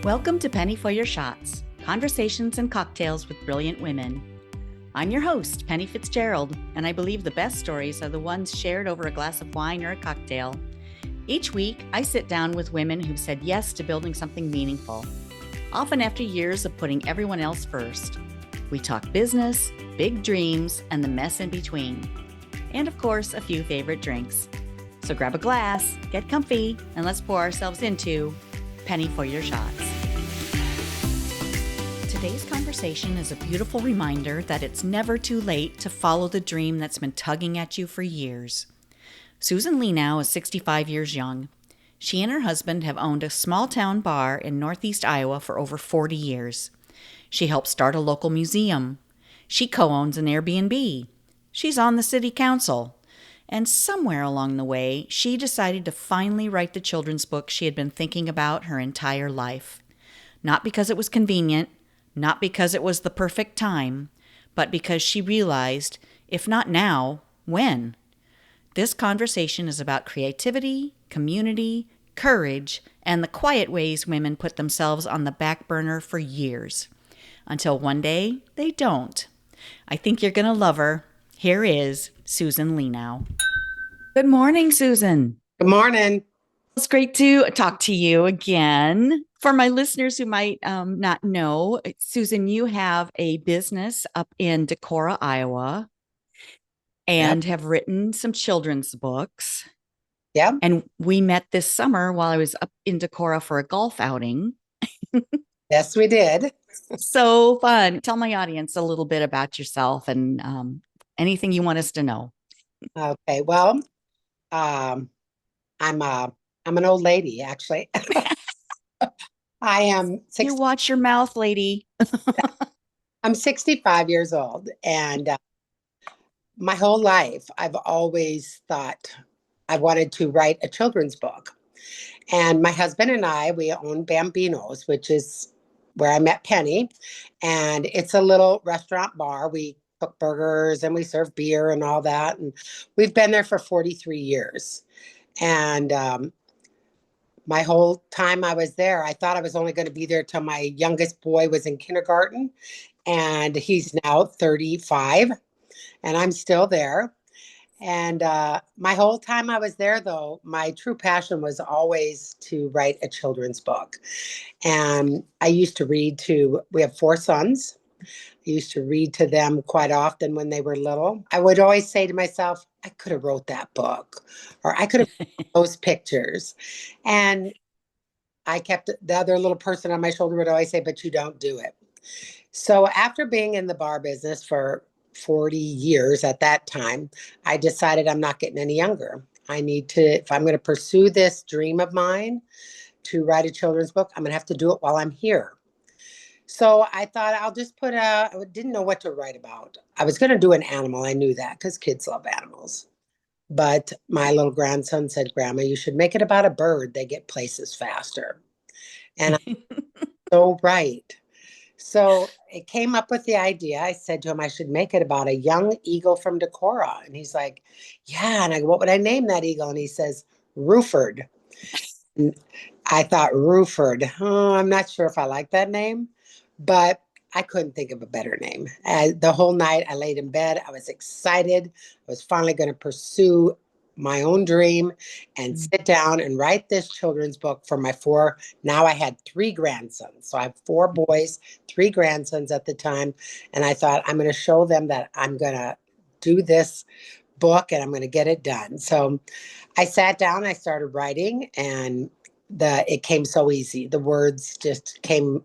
Welcome to Penny for Your Shots, conversations and cocktails with brilliant women. I'm your host, Penny Fitzgerald, and I believe the best stories are the ones shared over a glass of wine or a cocktail. Each week, I sit down with women who've said yes to building something meaningful, often after years of putting everyone else first. We talk business, big dreams, and the mess in between. And of course, a few favorite drinks. So grab a glass, get comfy, and let's pour ourselves into Penny for Your Shots. Today's conversation is a beautiful reminder that it's never too late to follow the dream that's been tugging at you for years. Susan Lienau is 65 years young. She and her husband have owned a small town bar in northeast Iowa for over 40 years. She helped start a local museum. She co-owns an Airbnb. She's on the city council. And somewhere along the way, she decided to finally write the children's book she had been thinking about her entire life. Not because it was convenient, not because it was the perfect time, but because she realized, if not now, when? This conversation is about creativity, community, courage, and the quiet ways women put themselves on the back burner for years. Until one day, they don't. I think you're going to love her. Here is Susan Lienau. Good morning, Susan. Good morning. It's great to talk to you again. For my listeners who might not know, Susan, you have a business up in Decorah, Iowa, and have written some children's books. Yeah. And we met this summer while I was up in Decorah for a golf outing. Yes, we did. So fun. Tell my audience a little bit about yourself and anything you want us to know. Okay. Well, I'm an old lady, actually. I am You watch your mouth, lady. I'm 65 years old, and my whole life I've always thought I wanted to write a children's book. And my husband and I, we own Bambino's, which is where I met Penny. And it's a little restaurant bar. We cook burgers and we serve beer and all that. And we've been there for 43 years. And my whole time I was there, I thought I was only going to be there till my youngest boy was in kindergarten. And he's now 35. And I'm still there. And my whole time I was there, though, my true passion was always to write a children's book. And I used to we have 4 sons. I used to read to them quite often when they were little. I would always say to myself, I could have wrote that book, or I could have those pictures. And the other little person on my shoulder would always say, but you don't do it. So after being in the bar business for 40 years at that time, I decided I'm not getting any younger. If I'm going to pursue this dream of mine to write a children's book, I'm going to have to do it while I'm here. So I thought I'll just I didn't know what to write about. I was going to do an animal. I knew that because kids love animals. But my little grandson said, Grandma, you should make it about a bird. They get places faster. And I'm so right. So it came up with the idea. I said to him, I should make it about a young eagle from Decorah. And he's like, yeah. And I go, what would I name that eagle? And he says, Ruford. And I thought, Ruford. Oh, I'm not sure if I like that name, but I couldn't think of a better name. The whole night I laid in bed. I was excited. I was finally going to pursue my own dream and sit down and write this children's book for my 4. Now I had 3 grandsons. So I have 4 boys, 3 grandsons at the time. And I thought, I'm going to show them that I'm going to do this book and I'm going to get it done. So I sat down, I started writing, and it came so easy. The words just came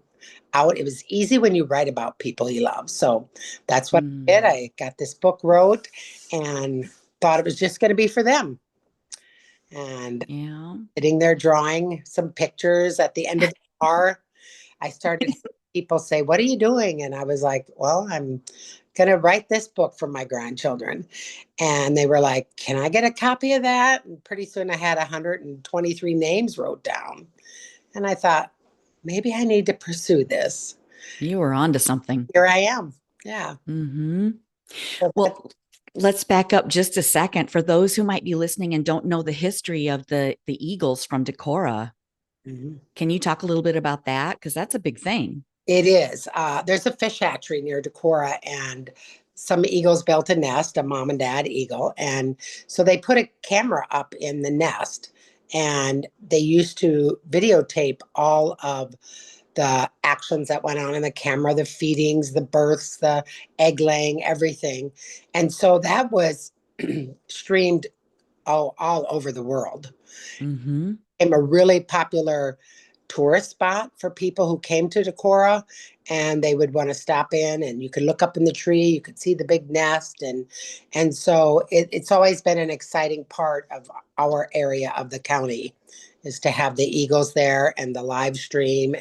out. It was easy when you write about people you love. So that's what I did. I got this book wrote and thought it was just going to be for them. And sitting there drawing some pictures at the end of the bar, I started people say, what are you doing? And I was like, well, I'm going to write this book for my grandchildren. And they were like, can I get a copy of that? And pretty soon I had 123 names wrote down. And I thought, maybe I need to pursue this. You were onto something. Here I am. Yeah. Mm-hmm. So well, let's back up just a second for those who might be listening and don't know the history of the eagles from Decorah. Mhm. Can you talk a little bit about that? Because that's a big thing. It is. There's a fish hatchery near Decorah, and some eagles built a nest, a mom and dad eagle. And so they put a camera up in the nest, and they used to videotape all of the actions that went on in the camera, the feedings, the births, the egg laying, everything. And so that was streamed all over the world. Mm-hmm. Became a really popular tourist spot for people who came to Decorah, and they would want to stop in, and you could look up in the tree, you could see the big nest, and so it's always been an exciting part of our area of the county is to have the eagles there and the live stream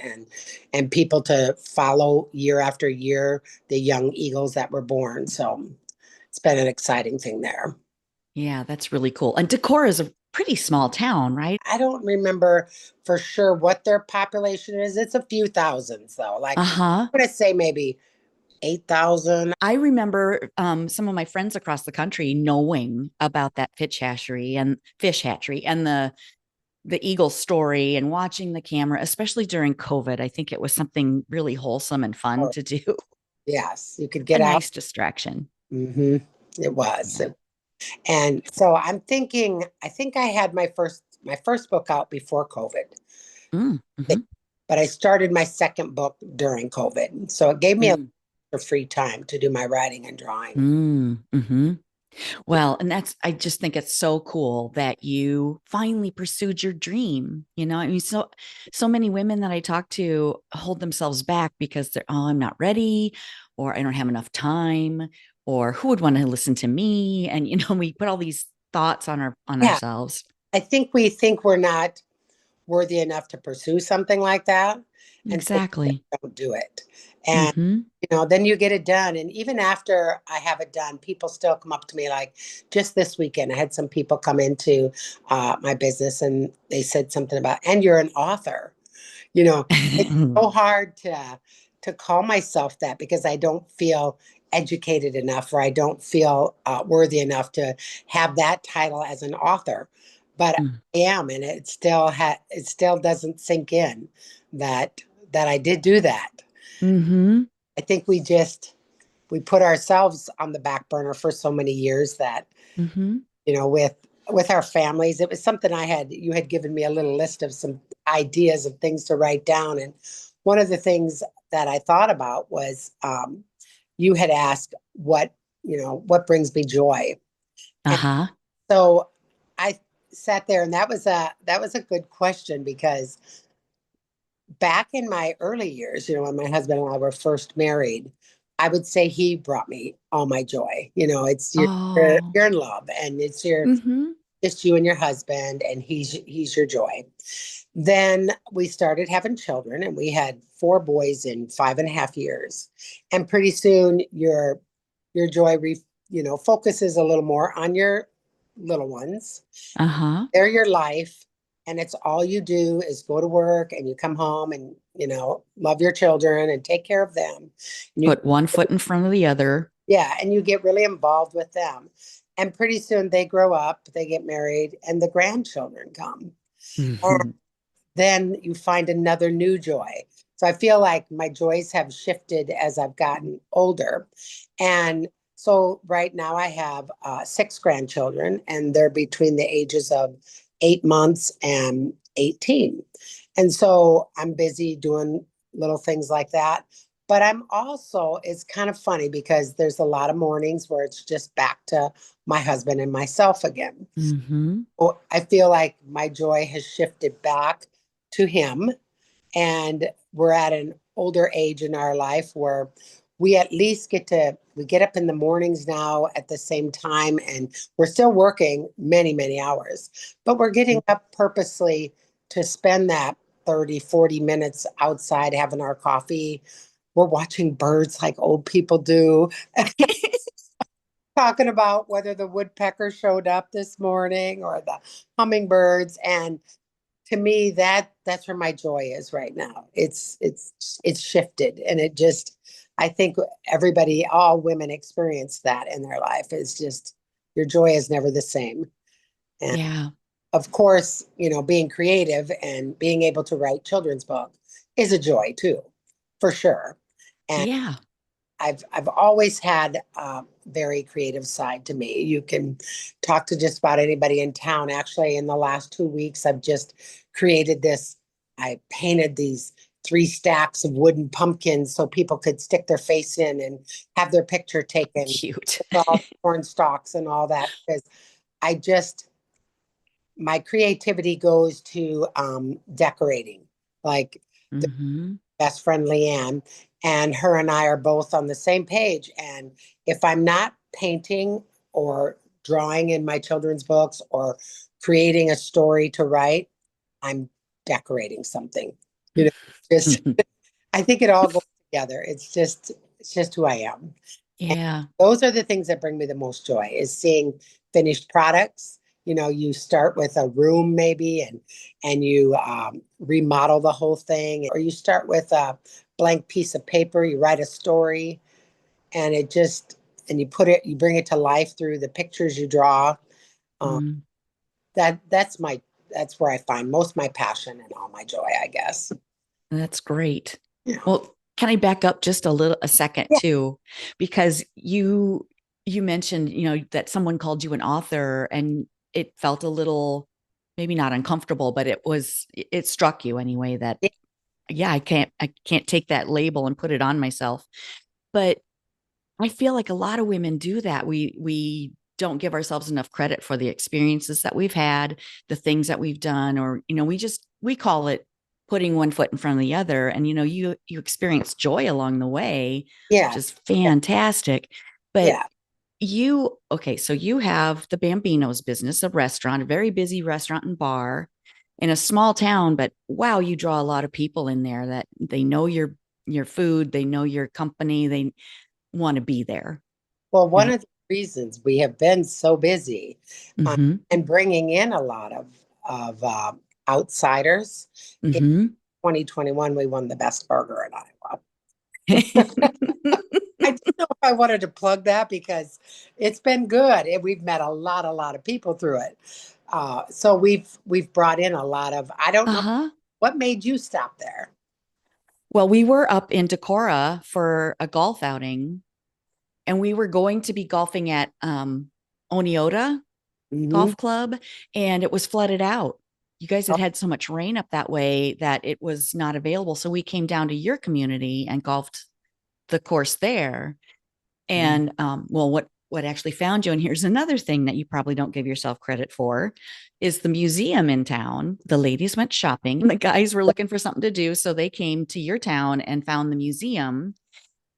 and people to follow year after year the young eagles that were born. So it's been an exciting thing there. Yeah, that's really cool. And Decorah is a pretty small town, right? I don't remember for sure what their population is. It's a few thousands though. Like Uh-huh. I'm gonna say maybe 8,000. I remember some of my friends across the country knowing about that fish hatchery and the eagle story and watching the camera, especially during COVID. I think it was something really wholesome and fun Oh, to do. yes, you could A get out. nice distraction. Hmm. It was. Yeah. And so I'm thinking, I think I had my first book out before COVID, Mm-hmm. but I started my second book during COVID. So it gave me a lot Mm, of free time to do my writing and drawing. mm-hmm. Well, and I just think it's so cool that you finally pursued your dream. I mean, so many women that I talk to hold themselves back because oh, I'm not ready, or I don't have enough time, or who would want to listen to me? And, we put all these thoughts on Yeah, ourselves. I think we think we're not worthy enough to pursue something like that. And so we Exactly. don't do it. And, Mm-hmm. then you get it done. And even after I have it done, people still come up to me like just this weekend, I had some people come into my business and they said something about, and you're an author. It's so hard to call myself that because I don't feel educated enough or I don't feel worthy enough to have that title as an author. But I am, and it still doesn't sink in that I did do that. Mm-hmm. I think we put ourselves on the back burner for so many years that Mm-hmm. with our families. It was something you had given me a little list of some ideas of things to write down. And one of the things that I thought about was you had asked what brings me joy. And Uh-huh. so I sat there and that was a good question because back in my early years, when my husband and I were first married, I would say he brought me all my joy. It's Oh. you're in love and it's your Mm-hmm. just you and your husband, and he's your joy. Then we started having children, and we had four boys in 5.5 years. And pretty soon, your joy, focuses a little more on your little ones. Uh-huh. They're your life, and it's all you do is go to work, and you come home, and love your children and take care of them. And you Put one foot in front of the other. Yeah, and you get really involved with them. And pretty soon they grow up, they get married, and the grandchildren come. And Mm-hmm. then you find another new joy. So I feel like my joys have shifted as I've gotten older. And so right now I have six grandchildren, and they're between the ages of 8 months and 18. And so I'm busy doing little things like that. But it's kind of funny because there's a lot of mornings where it's just back to my husband and myself again. Mm-hmm. Oh, I feel like my joy has shifted back to him, and we're at an older age in our life where we at least we get up in the mornings now at the same time, and we're still working many, many hours, but we're getting up purposely to spend that 30, 40 minutes outside having our coffee. We're watching birds like old people do, talking about whether the woodpecker showed up this morning or the hummingbirds. And to me, that's where my joy is right now. It's shifted, and I think all women experience that in their life. It's just your joy is never the same. And Yeah. of course, being creative and being able to write children's book is a joy too, for sure. And Yeah. I've always had a very creative side to me. You can talk to just about anybody in town. Actually, in the last 2 weeks, I've just created this. I painted these 3 stacks of wooden pumpkins so people could stick their face in and have their picture taken Cute. with all the corn stalks and all that. Because I just my creativity goes to decorating. Like the Hmm. best friend Leanne, and her and I are both on the same page. And if I'm not painting or drawing in my children's books or creating a story to write, I'm decorating something. You know, just I think it all goes together. It's just who I am. And Yeah. those are the things that bring me the most joy is seeing finished products. You start with a room maybe and you remodel the whole thing, or you start with a blank piece of paper, you write a story, and you bring it to life through the pictures you draw. Um, Mm. that's where I find most of my passion and all my joy, I guess. That's great. Yeah. Well, can I back up just a second Yeah. too? Because you mentioned, that someone called you an author and it felt a little maybe not uncomfortable, but it struck you anyway that yeah, I can't take that label and put it on myself. But I feel like a lot of women do that. We don't give ourselves enough credit for the experiences that we've had, the things that we've done, or we call it putting one foot in front of the other. And you experience joy along the way, which is Yes. Yeah. fantastic. But Yeah. okay, so you have the Bambino's business, a restaurant, a very busy restaurant and bar in a small town, but wow, you draw a lot of people in there that they know your food, they know your company, they want to be there. Well, You one know, of the reasons we have been so busy mm-hmm, and bringing in a lot of outsiders. In mm-hmm. 2021, we won the best burger in Iowa. I didn't know if I wanted to plug that because it's been good, and we've met a lot of people through it. So we've brought in a lot of. I don't know Uh-huh. what made you stop there. Well, we were up in Decorah for a golf outing, and we were going to be golfing at Oneota Hmm. Golf Club, and it was flooded out. You guys had Oh, had so much rain up that way that it was not available. So we came down to your community and golfed the course there. And well, what actually found you, and here's another thing that you probably don't give yourself credit for, is the museum in town. The ladies went shopping, and the guys were looking for something to do, so they came to your town and found the museum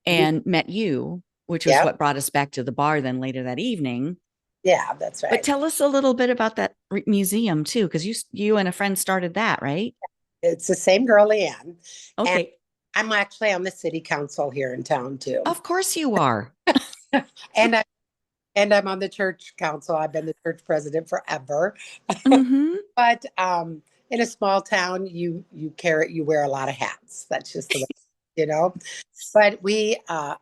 mhm. and met you, which was Yep. what brought us back to the bar then later that evening. Yeah, that's But right. tell us a little bit about that museum too, because you and a friend started that, right? It's the same girl, Leanne, and Okay, I'm actually on the city council here in town too. of course you are. And I'm on the church council. I've been the church president forever. Mm-hmm. But in a small town, you wear a lot of hats. That's just the way, you know. But we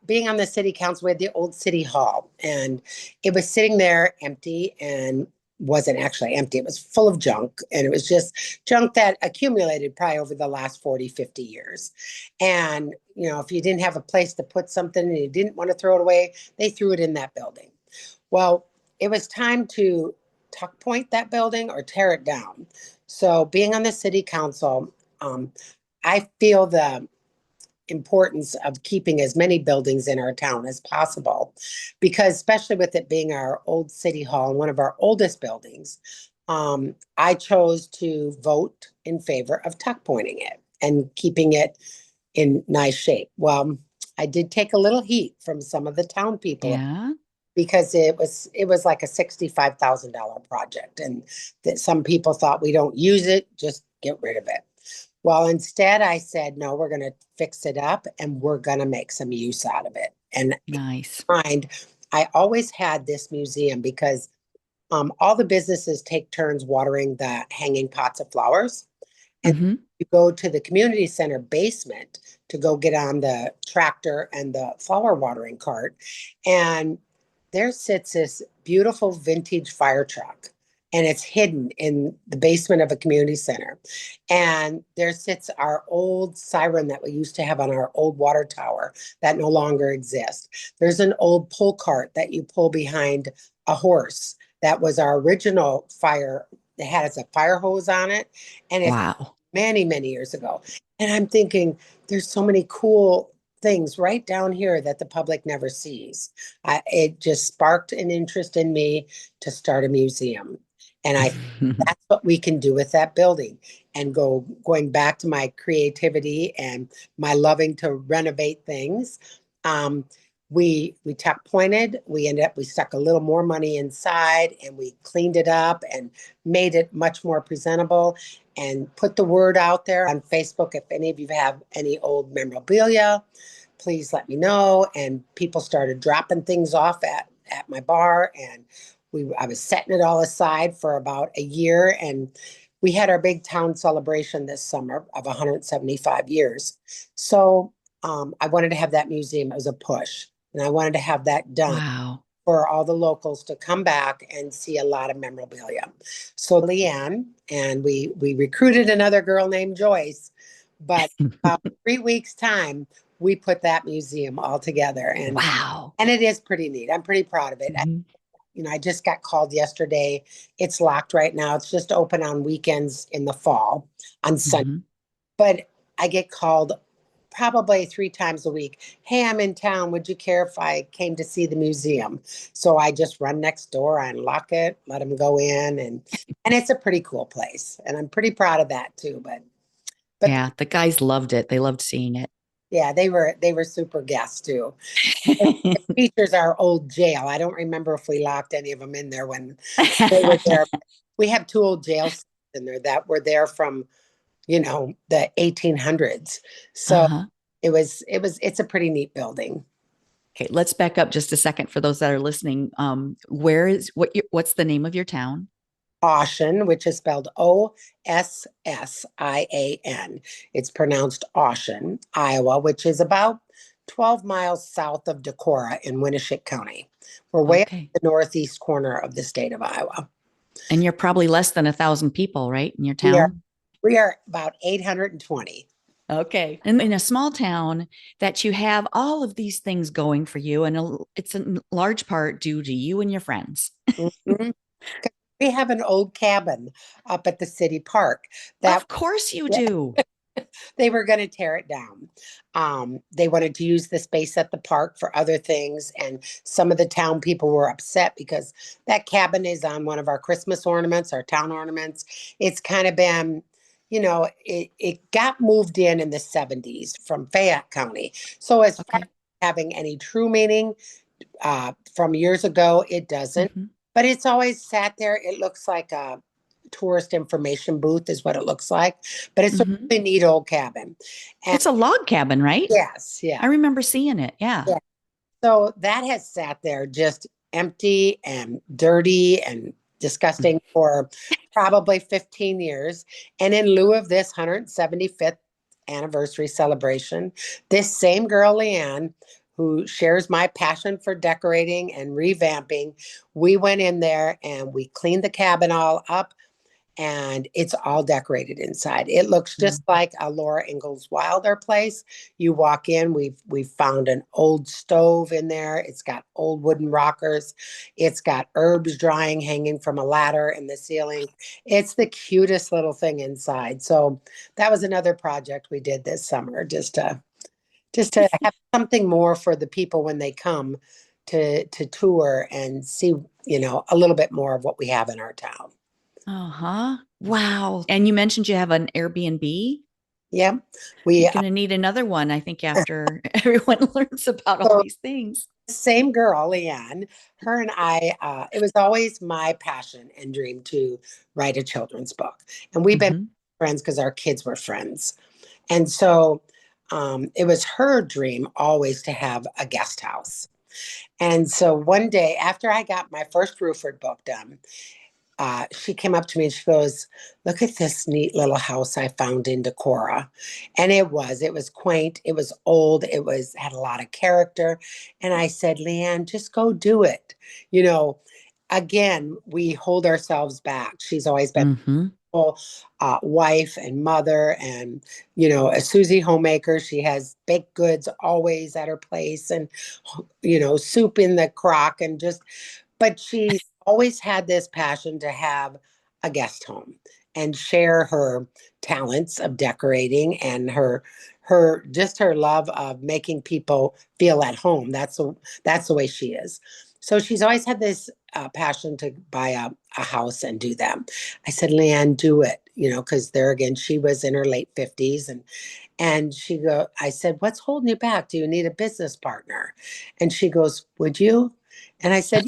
being on the city council, we had the old city hall, and it was sitting there empty and wasn't actually empty. It was full of junk, and it was just junk that accumulated probably over the last 40, 50 years. And if you didn't have a place to put something and you didn't want to throw it away, they threw it in that building. Well, it was time to tuck point that building or tear it down. So, being on the city council, um, I feel the importance of keeping as many buildings in our town as possible because, especially with it being our old city hall and one of our oldest buildings, I chose to vote in favor of tuck pointing it and keeping it in nice shape. Well, I did take a little heat from some of the town people Yeah. because it was like a $65,000 project, and that some people thought we don't use it, just get rid of it. Well, instead, I said no, we're going to fix it up and we're going to make some use out of it. And in Nice. mind, I always had this museum because all the businesses take turns watering the hanging pots of flowers. And Mm-hmm. you go to the community center basement to go get on the tractor and the flower watering cart. And there sits this beautiful vintage fire truck. and it's hidden in the basement of a community center. And there sits our old siren that we used to have on our old water tower that no longer exists. There's an old pull cart that you pull behind a horse. That was our original fire. It had a fire hose on it, and it's Wow. many, many years ago. And I'm thinking, there's so many cool things right down here that the public never sees. It just sparked an interest in me to start a museum. And I that's what we can do with that building. And going back to my creativity and my loving to renovate things. Um, we tuck pointed. We stuck a little more money inside, and we cleaned it up and made it much more presentable, and put the word out there on Facebook. If any of you have any old memorabilia, please let me know. And people started dropping things off at my bar, and I was setting it all aside for about a year, and we had our big town celebration this summer of 175 years. So I wanted to have that museum. It was a push, and I wanted to have that done Wow. for all the locals to come back and see a lot of memorabilia. So Leanne and we recruited another girl named Joyce, but about 3 weeks time, we put that museum all together, Wow. and it is pretty neat. I'm pretty proud of it. Mhm. I just got called yesterday. It's locked right now. It's just open on weekends in the fall on Sunday. Mhm. But I get called probably 3 times a week. Hey, I'm in town. Would you care if I came to see the museum? So I just run next door, I unlock it, let them go in, and it's a pretty cool place. And I'm pretty proud of that too. But Yeah, the guys loved it. They loved seeing it. yeah, they were super guests too. It features our old jail. I don't remember if we locked any of them in there when they were there. We have two old jail cells in there that were there from the 1800s. So Uh-huh. it's a pretty neat building. Okay, let's back up just a second for those that are listening. What's the name of your town? Ossian, which is spelled Ossian. It's pronounced Ossian, Iowa, which is about 12 miles south of Decorah in Winneshiek County. We're way up Okay. the northeast corner of the state of Iowa. And you're probably less than 1,000 people, right, in your We are town? we are about 820. Okay. And in a small town that you have all of these things going for you, and it's in large part due to you and your friends. Mhm. We have an old cabin up at the city park that Of course you do. they were going to tear it down. They wanted to use the space at the park for other things, and some of the town people were upset because that cabin is on one of our Christmas ornaments, our town ornaments. It's kind of been, it got moved in the 70s from Fayette County. So as far as Okay. having any true meaning from years ago, it doesn't. Hmm. But it's always sat there. It looks like a tourist information booth, is what it looks like. But it's a Hmm. really neat old cabin. And It's a log cabin, right? yes, I yeah, remember seeing it. Yeah. yeah. So that has sat there just empty and dirty and disgusting for probably 15 years. And in lieu of this 175th anniversary celebration, this same girl, Leanne, who shares my passion for decorating and revamping, we went in there and we cleaned the cabin all up, and it's all decorated inside. It looks just like a Laura Ingalls Wilder place. You walk in, we've found an old stove in there. It's got old wooden rockers. It's got herbs drying hanging from a ladder in the ceiling. It's the cutest little thing inside. So that was another project we did this summer, just to have something more for the people when they come to tour and see, a little bit more of what we have in our town. Uh-huh. Wow. And you mentioned you have an Airbnb. Yeah. We You're going to need another one, I think, after everyone learns about all so these things. same girl, Leanne, her and I, it was always my passion and dream to write a children's book. And we've been Hmm. friends because our kids were friends. And so it was her dream always to have a guest house. And so one day after I got my first Ruford book done, she came up to me and she goes, "Look at this neat little house I found in Decorah." And it was quaint, it was old, had a lot of character. And I said, "Leanne, just go do it." You know, again, we hold ourselves back. She's always been Mm-hmm. wife and mother, and a Susie homemaker. She has baked goods always at her place, and soup in the crock, and just but she's always had this passion to have a guest home and share her talents of decorating and her love of making people feel at home. That's the way she is. So she's always had this passion to buy a house and do that. I said, Leanne, do it, because there again, she was in her late 50s, and I said, what's holding you back? Do you need a business partner? And she goes, would you? And I said,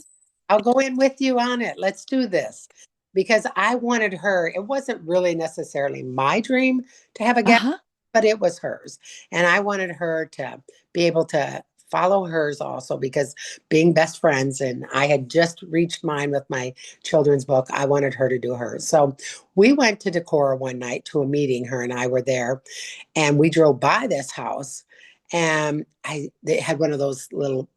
I'll go in with you on it. Let's do this. Because I wanted her, it wasn't really necessarily my dream to have a guest, Uh-huh. but it was hers. And I wanted her to be able to follow hers also, because being best friends, and I had just reached mine with my children's book, I wanted her to do hers. So we went to Decorah one night to a meeting. Her and I were there, and we drove by this house, and they had one of those little,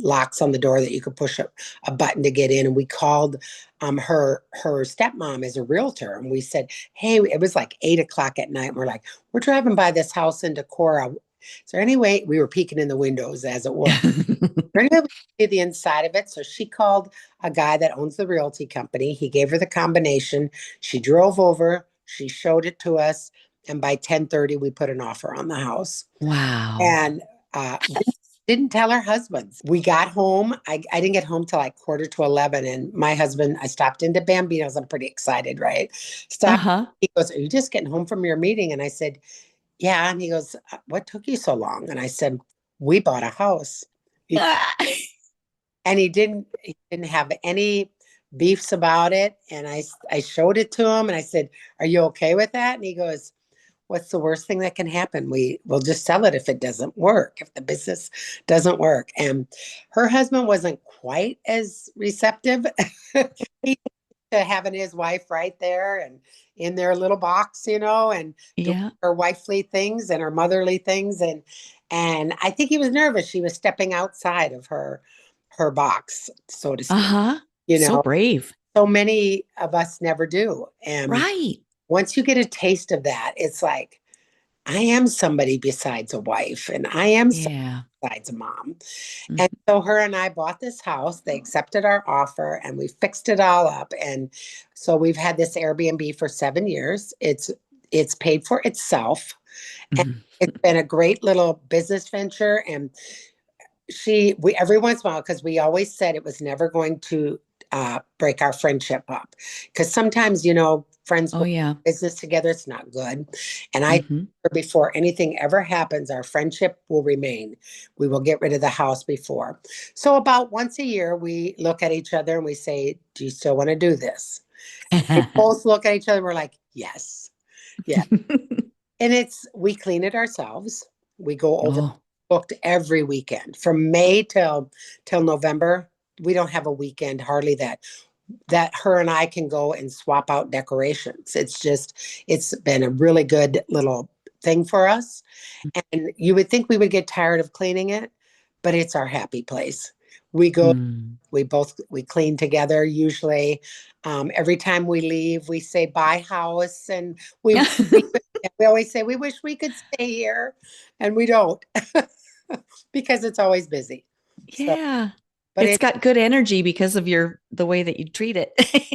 locks on the door that you could push a button to get in. And we called her stepmom as a realtor, and we said, hey, it was like 8 o'clock at night. And we're like, we're driving by this house in Decorah. Is there any way, we were peeking in the windows as it was. Any way we could see the inside of it? So she called a guy that owns the realty company. He gave her the combination. She drove over, she showed it to us, and by 10:30 we put an offer on the house. Wow. And we didn't tell our husbands. We got home. I didn't get home till like quarter to 11. And my husband, I stopped into Bambino's. I'm pretty excited, right? Stopped. Uh-huh. He goes, are you just getting home from your meeting? And I said, yeah. And he goes, what took you so long? And I said, we bought a house. And he didn't have any beefs about it. And I showed it to him, and I said, are you okay with that? And he goes, what's the worst thing that can happen? We'll just sell it if it doesn't work, if the business doesn't work. And her husband wasn't quite as receptive. He to having his wife right there and in their little box, and doing Yeah. her wifely things and her motherly things. And I think he was nervous. She was stepping outside of her box, so to speak. Uh-huh. You So know, brave. so many of us never do. And Right. once you get a taste of that, it's like, I am somebody besides a wife, and I am somebody Yeah. besides a mom. And Mhm. so her and I bought this house. They accepted our offer, and we fixed it all up. And so we've had this Airbnb for 7 years. It's paid for itself. And Mhm. it's been a great little business venture. And we every once in a while, because we always said it was never going to break our friendship up, because sometimes friends Oh will yeah. do business together, it's not good. And I, Hmm. before anything ever happens, our friendship will remain. We will get rid of the house before. So about once a year we look at each other and we say, do you still want to do this? We both look at each other and we're like, yes. Yeah. And we clean it ourselves. We go over, Oh. booked every weekend from May till November. We don't have a weekend hardly that her and I can go and swap out decorations. It's been a really good little thing for us. And you would think we would get tired of cleaning it, but it's our happy place. We go, Mm. we clean together usually. Every time we leave, we say bye house, and we always say we wish we could stay here, and we don't because it's always busy. So, Yeah. but It's it, got good energy because of the way that you treat it.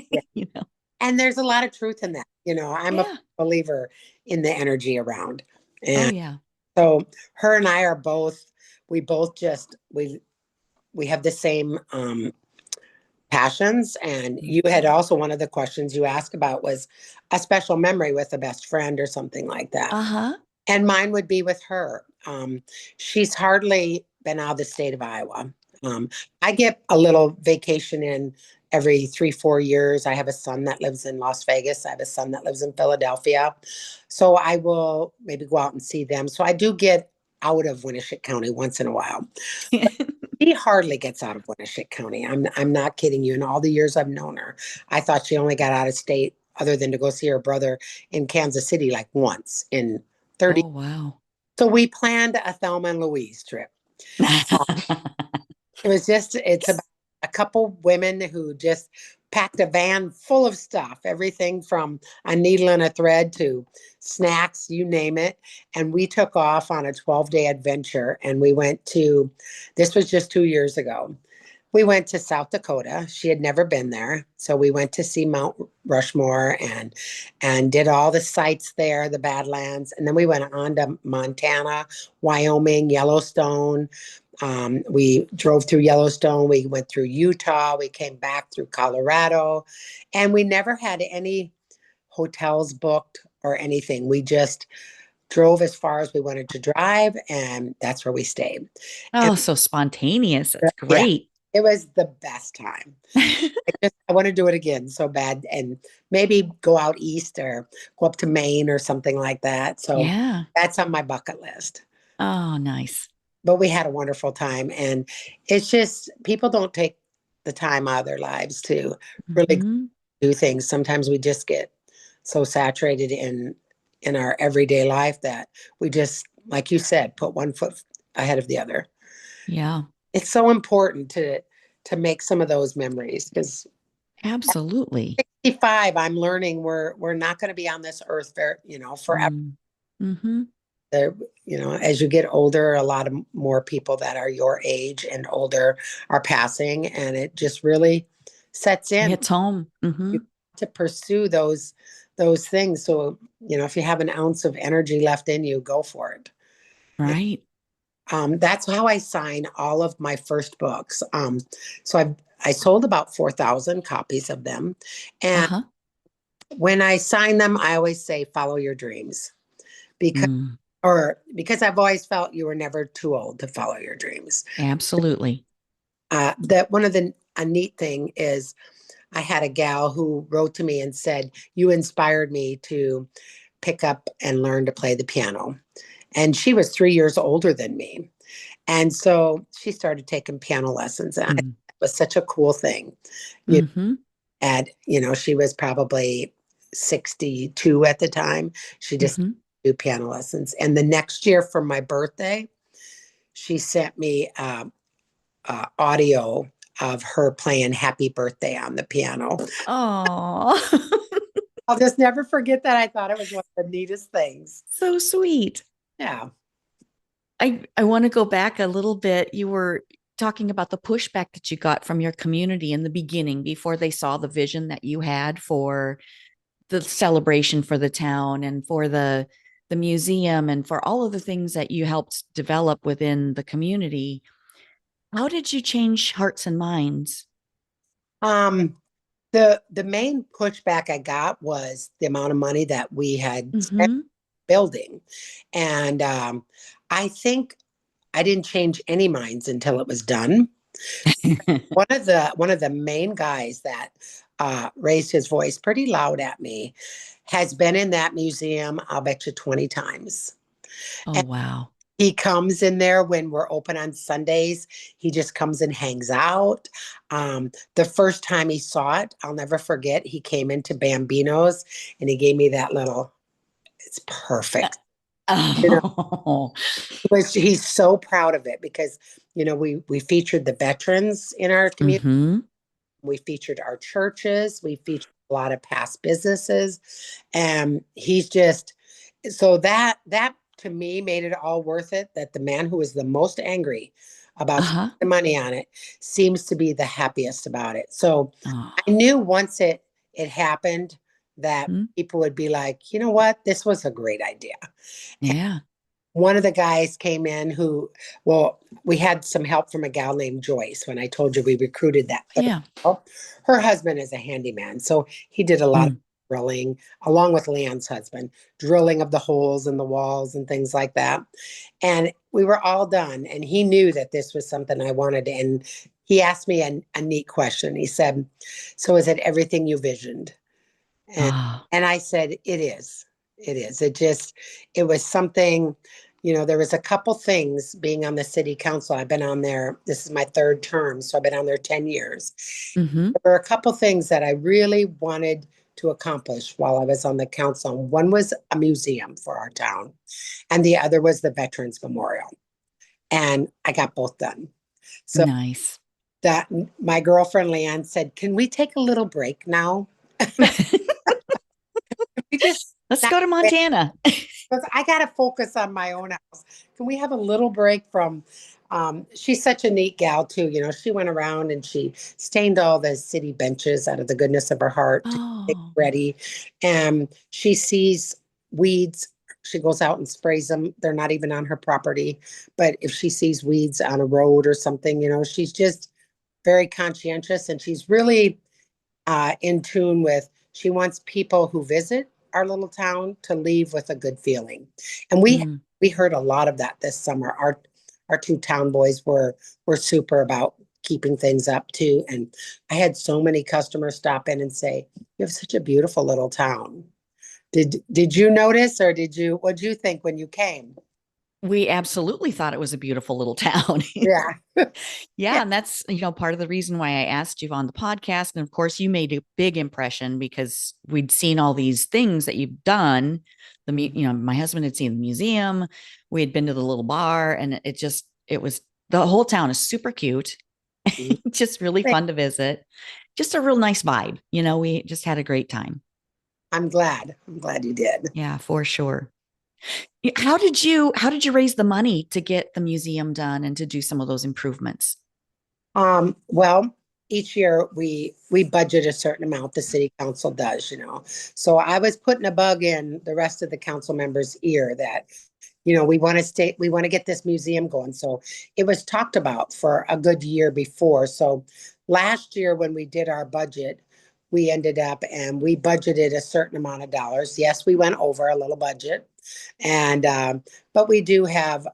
yeah. You know. And there's a lot of truth in that. I'm a Yeah. believer in the energy around, Oh and yeah. so her and I are both. We both just we have the same passions. And you had also, one of the questions you asked about was a special memory with a best friend or something like that. Uh-huh. And mine would be with her. She's hardly been out of the state of Iowa. Um, I get a little vacation in every 3, 4 years. I have a son that lives in Las Vegas. I have a son that lives in Philadelphia. So I will maybe go out and see them. So I do get out of Winneshiek County once in a while. She hardly gets out of Winneshiek County. I'm not kidding you. In all the years I've known her, I thought she only got out of state other than to go see her brother in Kansas City like once in 30. Oh wow. So we planned a Thelma and Louise trip. It's about a couple women who just packed a van full of stuff, everything from a needle and a thread to snacks, you name it. And we took off on a 12-day adventure and we went to, this was just 2 years ago. We went to South Dakota. She had never been there. So we went to see Mount Rushmore and did all the sites there, the Badlands. And then we went on to Montana, Wyoming, Yellowstone. We drove through Yellowstone. We went through Utah. We came back through Colorado. And we never had any hotels booked or anything. We just drove as far as we wanted to drive, and that's where we stayed. And Oh, so spontaneous. That's yeah, great. it was the best time. I want to do it again so bad and maybe go out east or go up to Maine or something like that. So Yeah. that's on my bucket list. Oh, nice. But we had a wonderful time. And it's just people don't take the time out of their lives to really Hmm. do things. Sometimes we just get so saturated in our everyday life that we just, like you said, put one foot ahead of the other. Yeah, It's so important to make some of those memories because absolutely. 65, I'm learning we're not going to be on this earth for, forever. Mm. Hmm. There, as you get older, a lot of more people that are your age and older are passing, and it just really sets in Hits home. Hmm. to pursue those things. So, if you have an ounce of energy left in you, go for it. Right. That's how I sign all of my first books. So I sold about 4,000 copies of them, and Uh-huh. when I sign them, I always say, "Follow your dreams," because Mm. because I've always felt you were never too old to follow your dreams. Absolutely. That one of the a neat thing is I had a gal who wrote to me and said, "You inspired me to pick up and learn to play the piano." And she was 3 years older than me. And so she started taking piano lessons. And it Mm. was such a cool thing. You Hmm. she was probably 62 at the time. She just Hmm. do piano lessons. And the next year for my birthday, she sent me audio of her playing Happy Birthday on the piano. Oh, I'll just never forget that. I thought it was one of the neatest things. so sweet. Yeah. I want to go back a little bit. You were talking about the pushback that you got from your community in the beginning before they saw the vision that you had for the celebration for the town and for the museum and for all of the things that you helped develop within the community. How did you change hearts and minds? Um, the main pushback I got was the amount of money that we had spent Mm-hmm. building. And I think I didn't change any minds until it was done. One of the main guys that raised his voice pretty loud at me has been in that museum, I'll bet you 20 times. Oh, And wow. he comes in there when we're open on Sundays. He just comes and hangs out. The first time he saw it, I'll never forget. He came into Bambino's and he gave me that little, it's perfect. You know, Oh. he's so proud of it because, we featured the veterans in our community. Mm-hmm. We featured our churches. We featured a lot of past businesses. And he's just, so that to me made it all worth it, that the man who was the most angry about spending Uh-huh. the money on it seems to be the happiest about it. So I Oh. knew once it happened that Mm. people would be like, you know what, this was a great idea. Yeah. One of the guys came in who, well, we had some help from a gal named Joyce. When I told you we recruited that third Yeah. girl, her husband is a handyman. So he did a lot of Mm. drilling, along with Leanne's husband, drilling of the holes in the walls and things like that. And we were all done. And he knew that this was something I wanted. And he asked me a neat question. He said, "So is it everything you visioned?" And Oh. and I said, "It is. It is. It was something, there was a couple things being on the city council. I've been on there. This is my third term, so I've been on there 10 years. Mm-hmm. There were a couple things that I really wanted to accomplish while I was on the council. One was a museum for our town, and the other was the Veterans Memorial. And I got both done. So Nice. that my girlfriend Leanne said, "Can we take a little break now? We just Let's not go to Montana. because I got to focus on my own house. Can we have a little break from?" She's such a neat gal too. She went around and she stained all the city benches out of the goodness of her heart to get Oh, ready. And she sees weeds. She goes out and sprays them. They're not even on her property. But if she sees weeds on a road or something, she's just very conscientious and she's really in tune with, she wants people who visit our little town to leave with a good feeling. And mm. we heard a lot of that this summer. Our two town boys were super about keeping things up too. And I had so many customers stop in and say, "You have such a beautiful little town." Did you notice, or what did you think when you came? We absolutely thought it was a beautiful little town. Yeah. Yeah, Yeah. and that's, part of the reason why I asked you on the podcast. And of course, you made a big impression because we'd seen all these things that you've done. My husband had seen the museum. We had been to the little bar, and it was the whole town is super cute, Mhm. just really fun to visit. Just a real nice vibe. We just had a great time. I'm glad. I'm glad you did. Yeah, for sure. How did you raise the money to get the museum done and to do some of those improvements? Well, each year we budget a certain amount, the city council does. So I was putting a bug in the rest of the council members' ear that, we want to get this museum going. So it was talked about for a good year before. So last year when we did our budget, we ended up and we budgeted a certain amount of dollars. Yes, we went over a little budget. And but we do have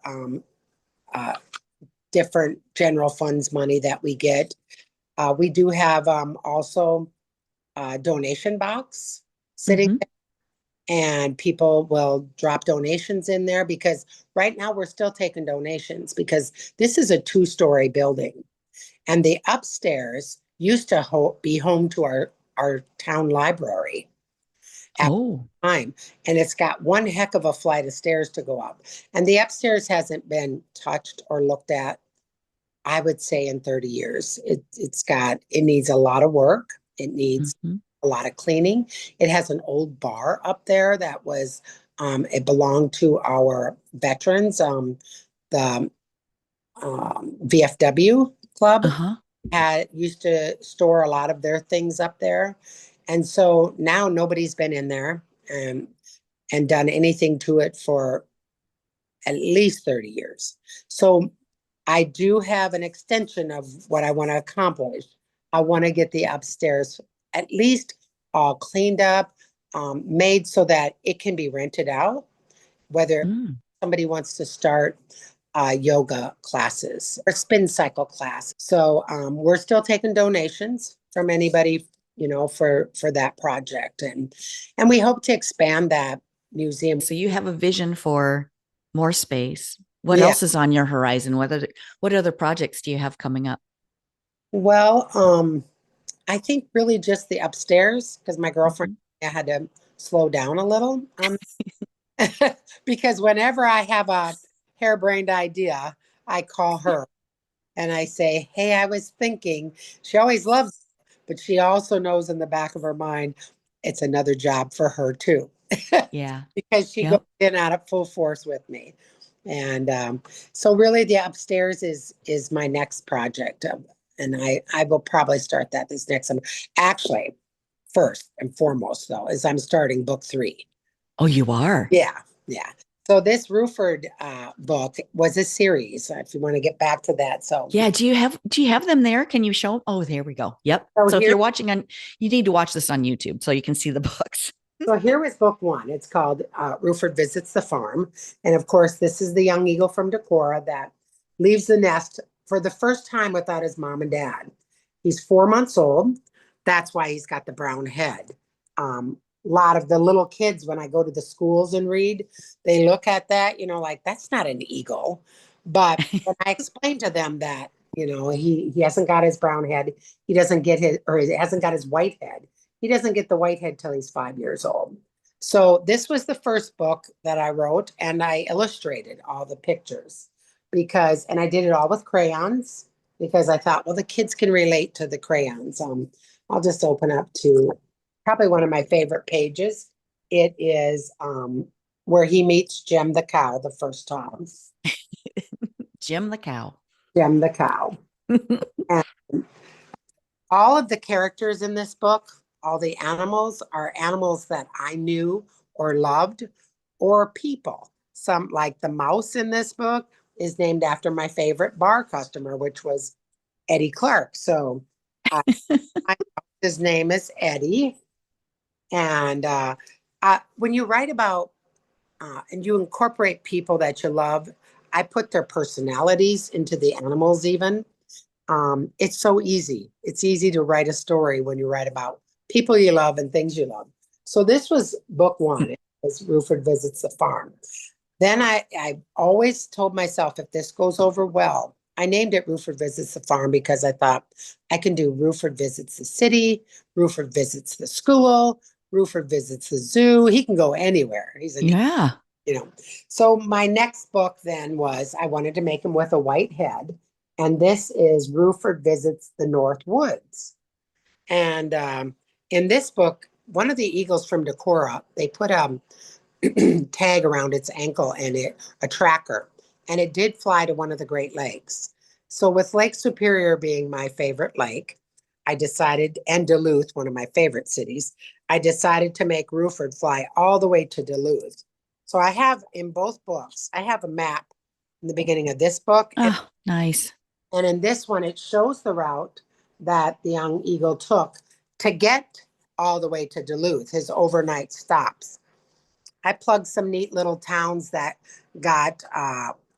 uh, different general funds money that we get. We do have also a donation box sitting Hmm. there, and people will drop donations in there because right now we're still taking donations because this is a two-story building, and the upstairs used to be home to our town library at Oh. the time, and it's got one heck of a flight of stairs to go up, and the upstairs hasn't been touched or looked at, I would say, in 30 years. It needs a lot of work. It needs Hmm. a lot of cleaning. It has an old bar up there that it belonged to our veterans. The VFW club Uh-huh. had used to store a lot of their things up there. And so now nobody's been in there and done anything to it for at least 30 years. So I do have an extension of what I want to accomplish. I want to get the upstairs at least all cleaned up, made so that it can be rented out, whether Mm. somebody wants to start yoga classes or spin cycle class. So we're still taking donations from anybody, for that project, and we hope to expand that museum. So you have a vision for more space. What Yeah. else is on your horizon? What other projects do you have coming up? Well, I think really just the upstairs because my girlfriend Mhm. had to slow down a little because whenever I have a harebrained idea, I call her and I say, "Hey, I was thinking." She always loves it, but she also knows in the back of her mind it's another job for her too Yeah. because she goes Yep. in out at full force with me. And so really the upstairs is my next project. And I will probably start that this next summer. Actually, first and foremost, though, is I'm starting book three. Oh, you are. Yeah, yeah. So this Ruford book was a series. If you want to get back to that, Yeah. Do you have them there? Can you show? Oh, there we go. Yep. so So if here you're watching you need to watch this on YouTube so you can see the books. so here was book one. It's called Ruford Visits the Farm, and of course, this is the young eagle from Decorah that leaves the nest for the first time without his mom and dad. He's 4 months old. That's why he's got the brown head. A lot of the little kids, when I go to the schools and read, they look at that, like that's not an eagle. But when I explain to them that, he hasn't got his brown head, he doesn't get his, or he hasn't got his white head. He doesn't get the white head till he's 5 years old. So this was the first book that I wrote, and I illustrated all the pictures and I did it all with crayons. because I thought, well, the kids can relate to the crayons. I'll just open up to probably one of my favorite pages. It is where he meets Jem the cow the first time. Jim the cow. Jem the cow. And all of the characters in this book, all the animals are animals that I knew or loved or people. Some like the mouse in this book is named after my favorite bar customer, which was Eddie Clark. So uh, his name is Eddie. And when you write about and you incorporate people that you love, I put their personalities into the animals even. It's so easy. It's easy to write a story when you write about people you love and things you love. So this was book one. It was Ruford Visits the Farm. Then I always told myself if this goes over well, I named it Ruford Visits the Farm because I thought I can do Ruford Visits the City, Ruford Visits the School, Ruford Visits the Zoo. He can go anywhere. He's a Yeah. you know. So my next book then was I wanted to make him with a white head, and this is Ruford Visits the North Woods. And in this book, one of the eagles from Decorah, they put tag around its ankle and a tracker, and it did fly to one of the Great Lakes. So with Lake Superior being my favorite lake, I decided, and Duluth, one of my favorite cities, I decided to make Ruford fly all the way to Duluth. So I have in both books, I have a map in the beginning of this book, Oh, nice. and in this one, it shows the route that the young eagle took to get all the way to Duluth, his overnight stops. I plugged some neat little towns that got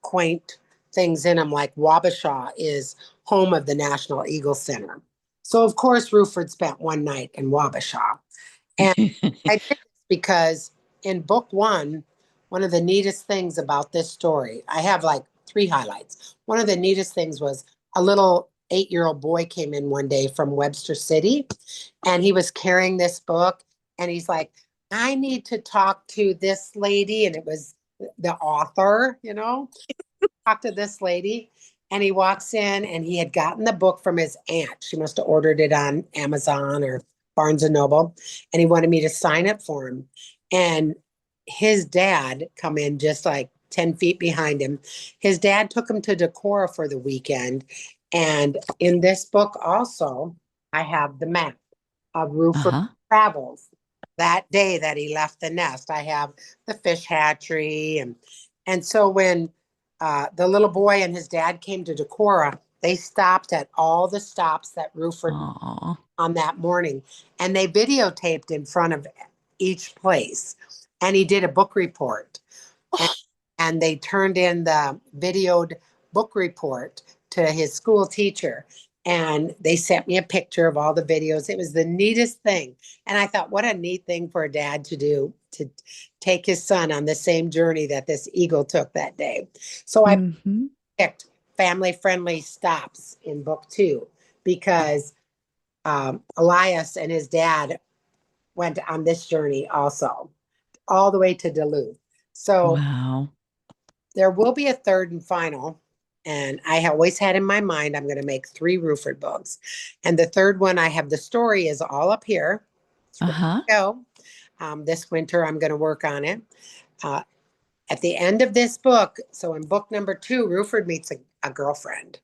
quaint things in them, like Wabasha is home of the National Eagle Center. So, of course, Ruford spent one night in Wabasha. And I did this because in book one of the neatest things about this story, I have like three highlights. One of the neatest things was a little 8-year-old boy came in one day from Webster City and he was carrying this book and he's like, I need to talk to this lady. And it was the author, talk to this lady. And he walks in and he had gotten the book from his aunt. She must have ordered it on Amazon or Barnes and Noble. And he wanted me to sign it for him. And his dad come in just like 10 feet behind him. His dad took him to Decorah for the weekend. And in this book also, I have the map of Ruford Uh-huh. travels that day that he left the nest. I have the fish hatchery. And so when the little boy and his dad came to Decorah, they stopped at all the stops that Ruford Aw. on that morning. And they videotaped in front of each place. And he did a book report. And, and they turned in the videoed book report to his school teacher. And they sent me a picture of all the videos. It was the neatest thing. And I thought, what a neat thing for a dad to do to take his son on the same journey that this eagle took that day. So I Mm-hmm. picked family friendly stops in book two because Elias and his dad went on this journey also, all the way to Duluth. So Wow. there will be a third and final. And I always had in my mind, I'm going to make 3 Ruford books. And the third one, I have the story is all up here. It's ready Uh-huh. to go. This winter, I'm going to work on it. Uh, at the end of this book, so in book number 2, Ruford meets a girlfriend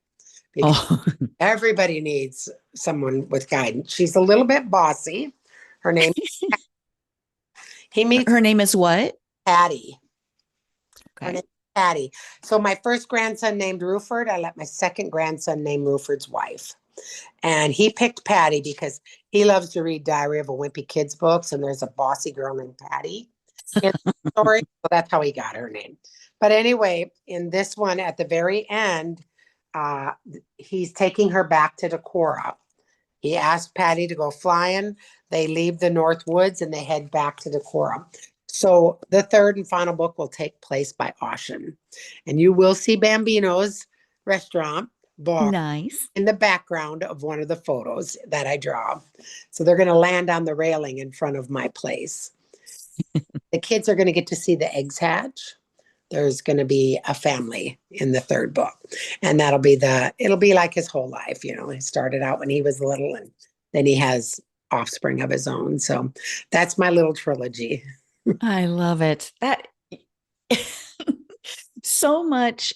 because Oh, everybody needs someone with guidance. She's a little bit bossy. Her name, he meets her name is what? Patty. Her name Okay. is Patty. So my first grandson named Ruford. I let my second grandson name Ruford's wife. And he picked Patty because he loves to read Diary of a Wimpy Kids books, and there's a bossy girl named Patty in the story. So that's how he got her name. But anyway, in this one, at the very end, uh, he's taking her back to Decorah. He asked Patty to go flying. They leave the North Woods and they head back to Decorah. So the third and final book will take place by Ocean. And you will see Bambino's restaurant bar Nice. in the background of one of the photos that I draw. So they're going to land on the railing in front of my place. The kids are going to get to see the eggs hatch. there's going to be a family in the third book. And it'll be like his whole life. He started out when he was little and then he has offspring of his own. So that's my little trilogy. I love it. That so much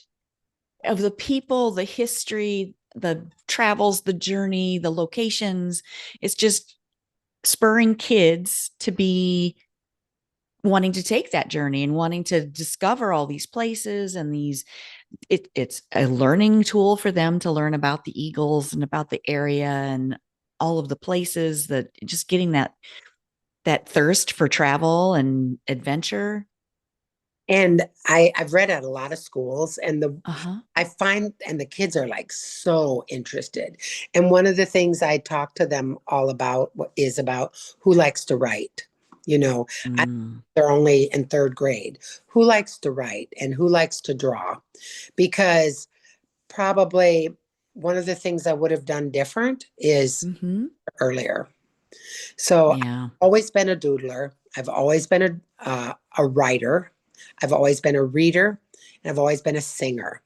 of the people, the history, the travels, the journey, the locations, it's just spurring kids to be wanting to take that journey and wanting to discover all these places and it's a learning tool for them to learn about the eagles and about the area and all of the places, that just getting that thirst for travel and adventure. And I've read at a lot of schools, and Uh-huh. I find, and the kids are like so interested. And one of the things I talk to them all about is about who likes to write. You know, I, Mm. they're only in third grade. Who likes to write and who likes to draw? Because probably one of the things I would have done different is Mm-hmm. earlier. So I've Yeah. always been a doodler. I've always been a writer. I've always been a reader, and I've always been a singer.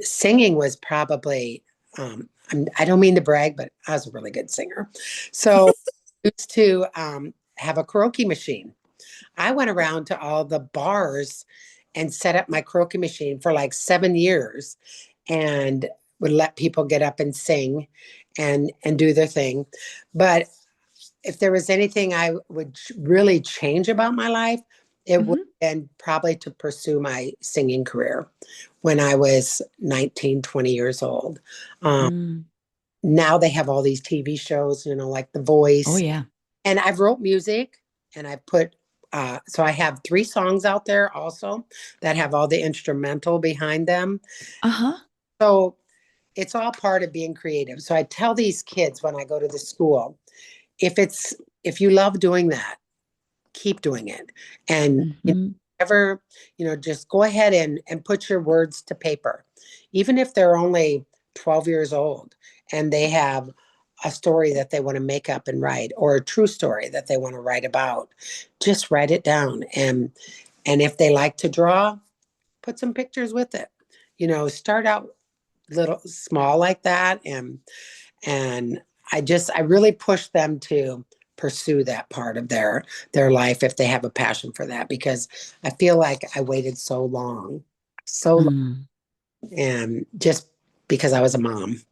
Singing was probably, I don't mean to brag, but I was a really good singer. So I used to have a karaoke machine. I went around to all the bars and set up my karaoke machine for like 7 years and would let people get up and sing and do their thing. But if there was anything I would really change about my life, it would Mm-hmm. have been probably to pursue my singing career when I was 19, 20 years old. Um, Mm. Now they have all these TV shows, like The Oh Voice. yeah. And I've wrote music and I put, so I have 3 songs out there also that have all the instrumental behind them. Uh-huh. So it's all part of being creative. So I tell these kids when I go to the school, if it's if you love doing that, keep doing it. And Mm-hmm. ever, just go ahead and put your words to paper. Even if they're only 12 years old and they have a story that they want to make up and write, or a true story that they want to write about, just write it down. And if they like to draw, put some pictures with it. Start out little small like that, and I really push them to pursue that part of their life if they have a passion for that, because I feel like I waited so long, Mm. and just because I was a mom,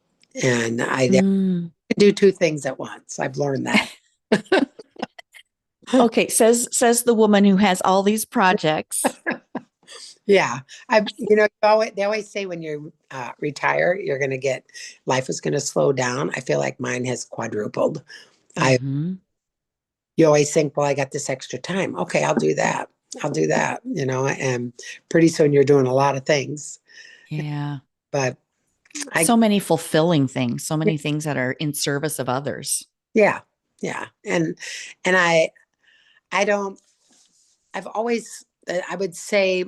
and I can Mm. do 2 things at once. I've learned that. Okay, says the woman who has all these projects. Yeah, they always say when you retire, you're going to get life is going to slow down. I feel like mine has quadrupled. I Mm-hmm. You always think, well, I got this extra time. Okay, I'll do that. I'll do that, and pretty soon you're doing a lot of things. Yeah. But I, So many fulfilling things, so many things that are in service of others. yeah, yeah. And I don't, I've always, I would say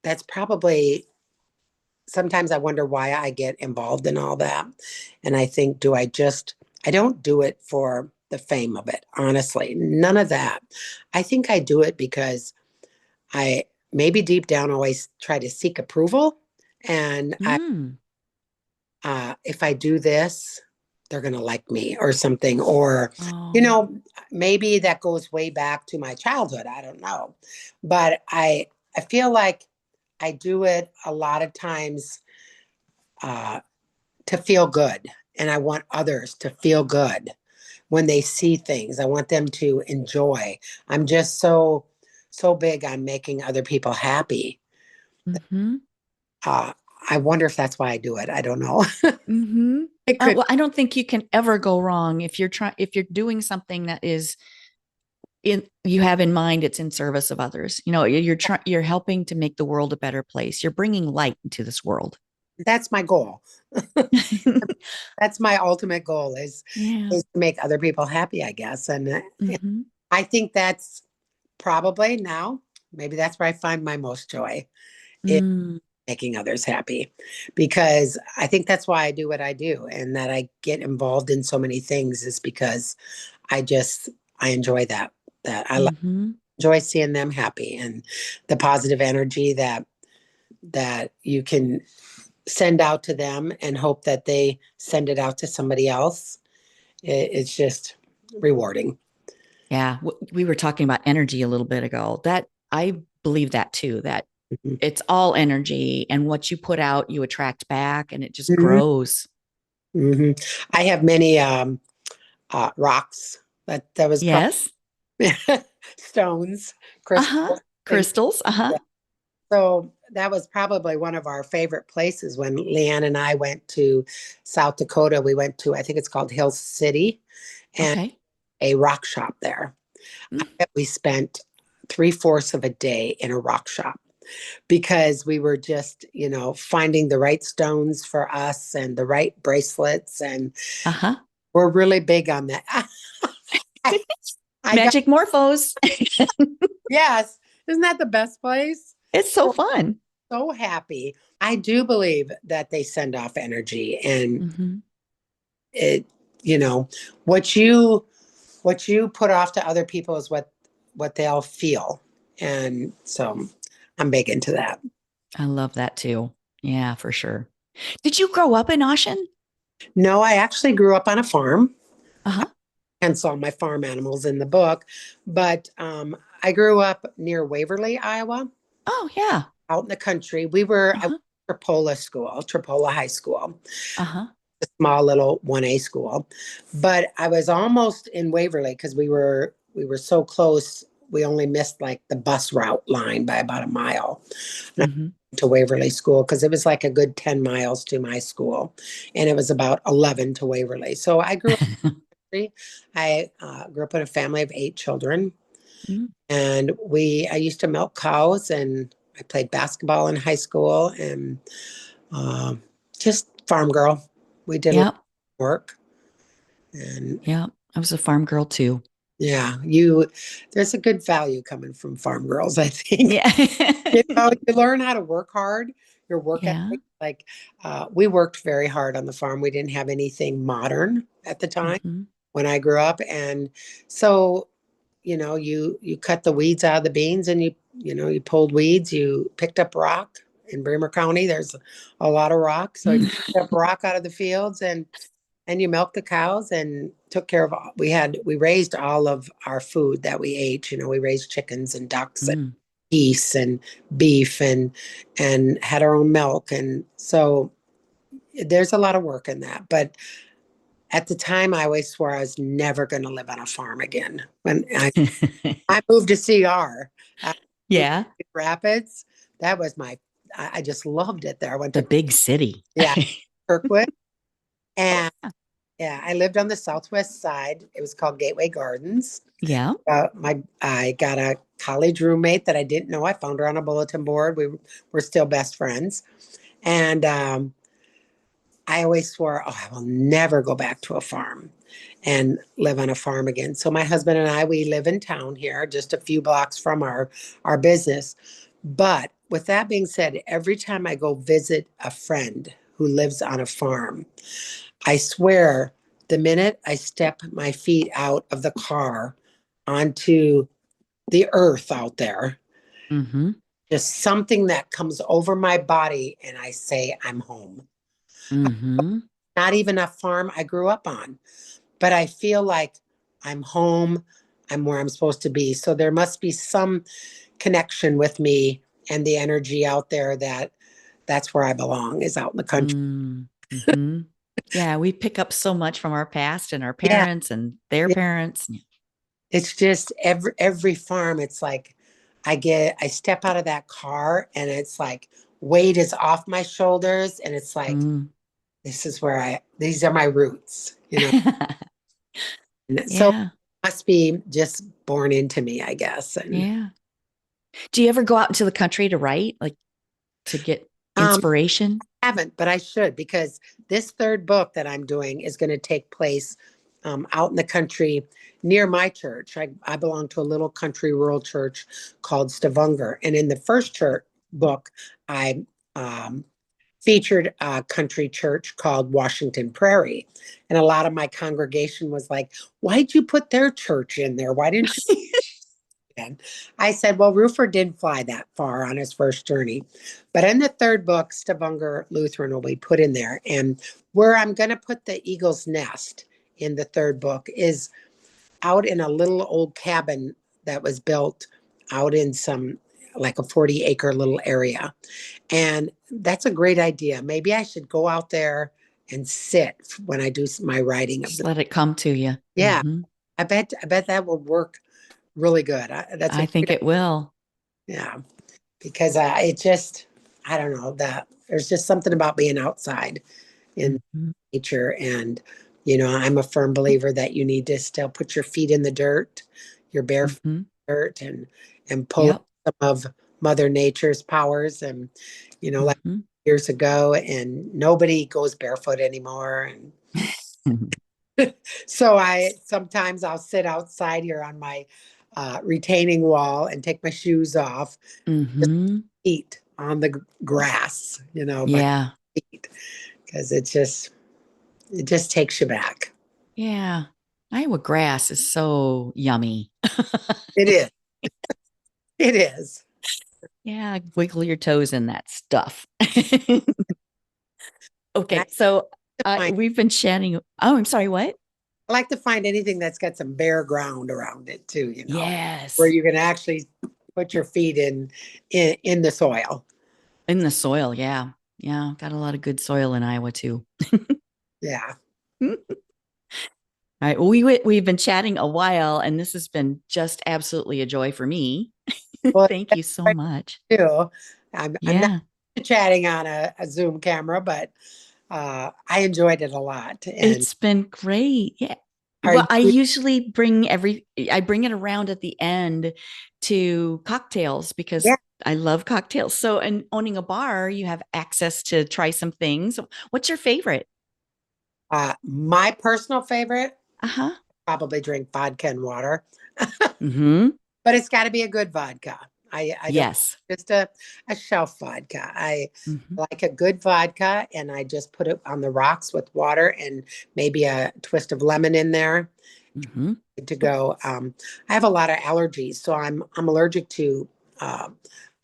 that's probably, sometimes I wonder why I get involved in all that. And I think, I don't do it for the fame of it, honestly. None of that. I think I do it because I maybe deep down always try to seek approval. And Mm. if I do this, they're going to like me or something. Or, you Oh. know, maybe that goes way back to my childhood. I don't know. But I feel like I do it a lot of times uh, to feel good. And I want others to feel good when they see things. I want them to enjoy. I'm just so big on making other people happy. Mm-hmm. Uh, I wonder if that's why I do it. I don't know. Mm-hmm. It could. Well, I don't think you can ever go wrong if you're doing something that is you have in mind it's in service of others. You're helping to make the world a better place. You're bringing light into this world. That's my goal. That's my ultimate goal Yeah. is to make other people happy, I guess. And Mm-hmm. I think that's probably now, maybe that's where I find my most joy, is Mm. making others happy, because I think that's why I do what I do, and that I get involved in so many things is because I just I enjoy that I like Mm-hmm. enjoy seeing them happy and the positive energy that you can send out to them and hope that they send it out to somebody else. It's just rewarding. Yeah, we were talking about energy a little bit ago. That I believe that too, that Mhm. it's all energy and what you put out, you attract back and it just Mhm. grows. Mhm. I have many rocks that was probably Yes. stones, Uh-huh. crystals, things. Crystals. Uh-huh. Yeah. So that was probably one of our favorite places when Leanne and I went to South Dakota. We went to, I think it's called Hill City, and Okay. a rock shop there. I Mm. bet we spent three-fourths of a day in a rock shop because we were just, finding the right stones for us and the right bracelets. And Uh-huh. we're really big on that. I, I got, Magic Morphos. yes. Isn't that the best place? It's so fun. So happy. I do believe that they send off energy and Hmm. it, you know, what you what you put off to other people is what they'll feel. And so I'm big into that. I love that too. Yeah, for sure. Did you grow up in Ocean? No, I actually grew up on a farm Uh-huh. and saw my farm animals in the book, but I grew up near Waverly, Iowa, Oh, yeah. out in the country. I went Uh-huh. to Trapola High School, Uh-huh. a small little 1A school. But I was almost in Waverly because we were so close. We only missed like the bus route line by about a mile. And I Hmm. went to Waverly School because it was like a good 10 miles to my school. And it was about 11 to Waverly. So I grew up. I grew up in a family of 8 children, and I used to milk cows, and I played basketball in high school, and uh, just farm girl. We did a lot Yeah. of work, and Yeah. I was a farm girl too. yeah, there's a good value coming from farm girls, I think. Yeah. You learn how to work hard. Your work Yeah. ethic, like we worked very hard on the farm. We didn't have anything modern at the time Hmm. when I grew up, and so you cut the weeds out of the beans, and you pulled weeds. You picked up rock in Bremer County. There's a lot of rock, so you picked up rock out of the fields, and you milked the cows and took care of we raised all of our food that we ate. We raised chickens and ducks and Mm. geese and beef and had our own milk. And so there's a lot of work in that. But at the time, I always swore I was never going to live on a farm again. When I moved to CR, moved Yeah. to Rapids, that was I just loved it there. I went The to, big city. yeah, Kirkwood. And yeah, I lived on the southwest side. It was called Gateway Gardens. Yeah. I got a college roommate that I didn't know. I found her on a bulletin board. We were still best friends. And I always swore, oh, I will never go back to a farm and live on a farm again. So my husband and we live in town here, just a few blocks from our business. But with that being said, every time I go visit a friend who lives on a farm, I swear the minute I step my feet out of the car onto the earth out there, Hmm. just something that comes over my body and I say, I'm home. Hmm. Not even a farm I grew up on, but I feel like I'm home. I'm where I'm supposed to be. So there must be some connection with me and the energy out there that's where I belong, is out in the country. Mm-hmm. Yeah, we pick up so much from our past and our Yeah. parents and their Yeah. parents. It's just every farm, it's like I step out of that car and it's like weight is off my shoulders and it's like Mm. these are my roots. And so it Yeah, must be just born into me, I guess. And yeah. Do you ever go out into the country to write, like to get um inspiration? haven't, but I should, because this third book that I'm doing is going to take place out in the country near my church. I belong to a little country rural church called Stavanger. And in the first church book, I um, featured a country church called Washington Prairie. And a lot of my congregation was like, why'd you put their church in there? Why didn't you? And I said, well, Ruford didn't fly that far on his first journey. But in the third book, Stavanger Lutheran will be put in there. And where I'm going to put the eagle's nest in the third book is out in a little old cabin that was built out in some like a 40-acre little area. And that's a great idea. Maybe I should go out there and sit when I do my writing of Just the. let it come to you. Yeah, I bet that would work really good. That's a I think great, it will. yeah, because it just, I don't know, that there's just something about being outside in Hmm. nature. And, I'm a firm believer that you need to still put your feet in the dirt, your bare feet Hmm. in the dirt, and pull Yep. some of Mother Nature's powers. And, like Hmm. years ago, and nobody goes barefoot anymore. And so sometimes I'll sit outside here on my retaining wall and take my shoes off, just Hmm. eat on the grass, by Yeah. feet, because it just takes you back. Yeah. Iowa grass is so yummy. It is. It is. Yeah, wiggle your toes in that stuff. And I Okay, so to find we've been chatting. Oh, I'm sorry, what? I like to find anything that's got some bare ground around it too, where Yes, you can actually put your feet in the soil. in the soil. Yeah, yeah, got a lot of good soil in Iowa too. Yeah. All right, well, we've been chatting a while, and this has been just absolutely a joy for me. Well, Thank that's you so right much. too. I'm not Yeah, chatting on a Zoom camera, but I enjoyed it a lot. And it's been great. Yeah. are Well, you? I bring it around at the end to cocktails because Yeah. I love cocktails. So, and owning a bar, you have access to try some things. What's your favorite? My personal favorite, Uh-huh. probably drink vodka and water, Mm-hmm. but it's got to be a good vodka. I don't Yes. just a shelf vodka. I Mm-hmm. like a good vodka, and I just put it on the rocks with water and maybe a twist of lemon in there Mm-hmm. to go. I have a lot of allergies, so I'm allergic to um,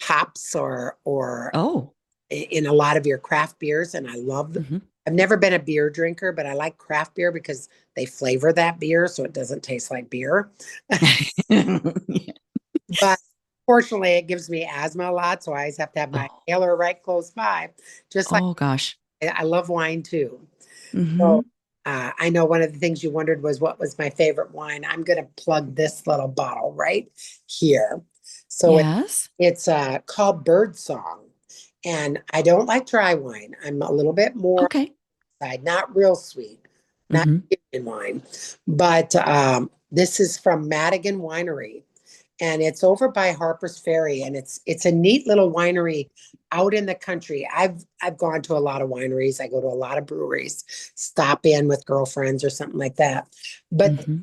hops or Oh. in a lot of your craft beers. And I love. Mm-hmm. I've never been a beer drinker, but I like craft beer because they flavor that beer so it doesn't taste like beer. But fortunately, it gives me asthma a lot, so I always have to have my Oh. inhaler right close by. Just like Oh gosh. I love wine too. Mm-hmm. So I know one of the things you wondered was what was my favorite wine. I'm going to plug this little bottle right here. So Yes. it's called Bird Song, and I don't like dry wine. I'm a little bit more Okay. side, not real sweet, not Mm-hmm. Indian wine, but this is from Madigan Winery, and it's over by Harper's Ferry, and it's a neat little winery out in the country. I've gone to a lot of wineries. I go to a lot of breweries, stop in with girlfriends or something like that. But Mm-hmm.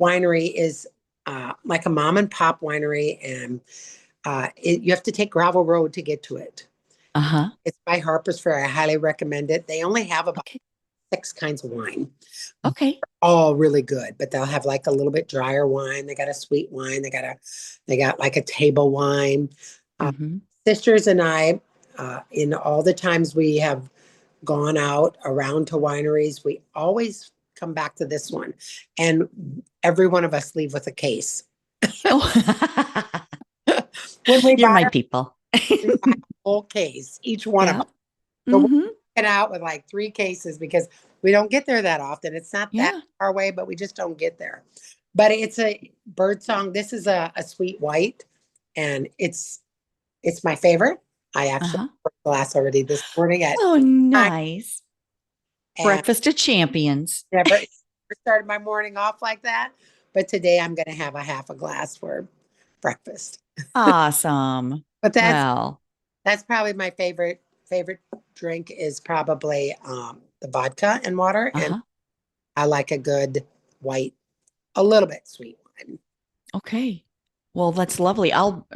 winery is like a mom and pop winery, and you have to take gravel road to get to it. Uh-huh. It's by Harper's Ferry. I highly recommend it. They only have about Okay. 6 kinds of wine, Okay. all really good, but they'll have like a little bit drier wine. They got a sweet wine. They got like a table wine. Uh, Mm-hmm. Sisters and I, in all the times we have gone out around to wineries, we always come back to this one, and every one of us leave with a case. Oh, When we you're buy my our people. we buy a full case, each one of Yeah. us. So we're Mm-hmm. get out with like 3 cases because we don't get there that often. It's not that Yeah. far away, but we just don't get there. But it's a bird song. This is a sweet white, and it's my favorite. I actually Uh-huh. took a glass already this morning at Oh, nine, nice. and Breakfast of champions. never started my morning off like that. But today I'm going to have a half a glass for breakfast. Awesome. But Well, that's probably my favorite drink is probably the vodka and water, and uh-huh. I like a good white, a little bit sweet wine. Okay. Well, that's lovely. I'll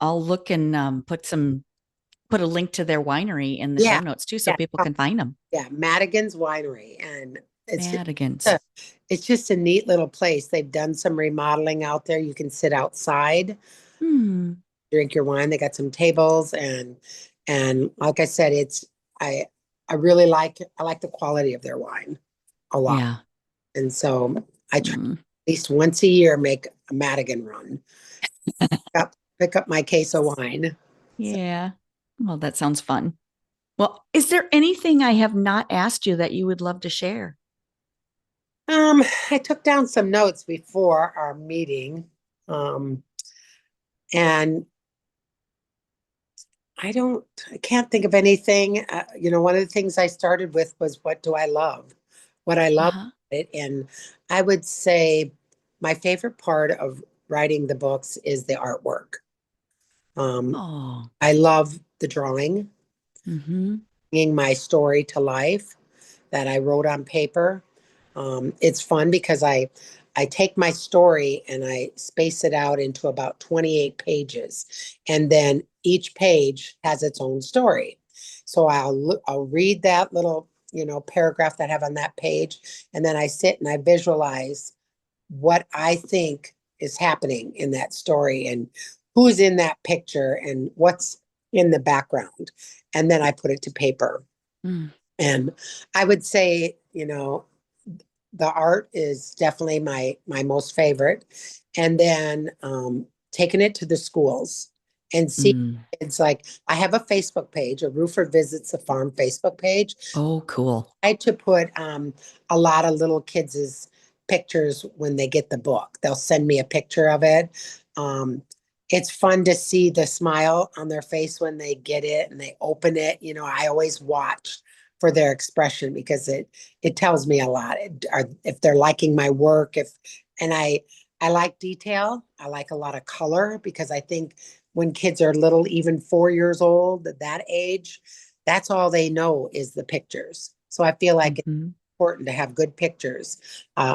look and put a link to their winery in the show Yeah, notes too so yeah, people can find them. yeah. Madigan's Winery, and Madigans. a, it's just a neat little place. They've done some remodeling out there. You can sit outside, Hmm. drink your wine. They got some tables and like I said, I I really I like the quality of their wine a lot. Yeah. And so I try Mm. at least once a year make a Madigan run. Pick up my case of wine. So, Yeah. Well, that sounds fun. Well, is there anything I have not asked you that you would love to share? I took down some notes before our meeting. Um, and I can't think of anything. One of the things I started with was what do I love? What I love Uh-huh. it. And I would say my favorite part of writing the books is the artwork. Um, Oh. I love the drawing, Mm-hmm. bringing my story to life that I wrote on paper. It's fun because I take my story and I space it out into about 28 pages, and then each page has its own story. So I'll read that little paragraph that I have on that page, and then I sit and I visualize what I think is happening in that story and who's in that picture and what's in the background, and then I put it to paper. Mm. And I would say, the art is definitely my most favorite. And then taking it to the schools and see Mm. it's like I have a Facebook page, a Ruford Visits the Farm Facebook page. Oh, cool. I to put a lot of little kids' pictures when they get the book. They'll send me a picture of it. Um, it's fun to see the smile on their face when they get it and they open it. I always watch for their expression because it tells me a lot. If they're liking my work, if and I like detail. I like a lot of color because I think when kids are little, even 4 years old, at that age, that's all they know is the pictures. So I feel like it's Mm-hmm. important to have good pictures.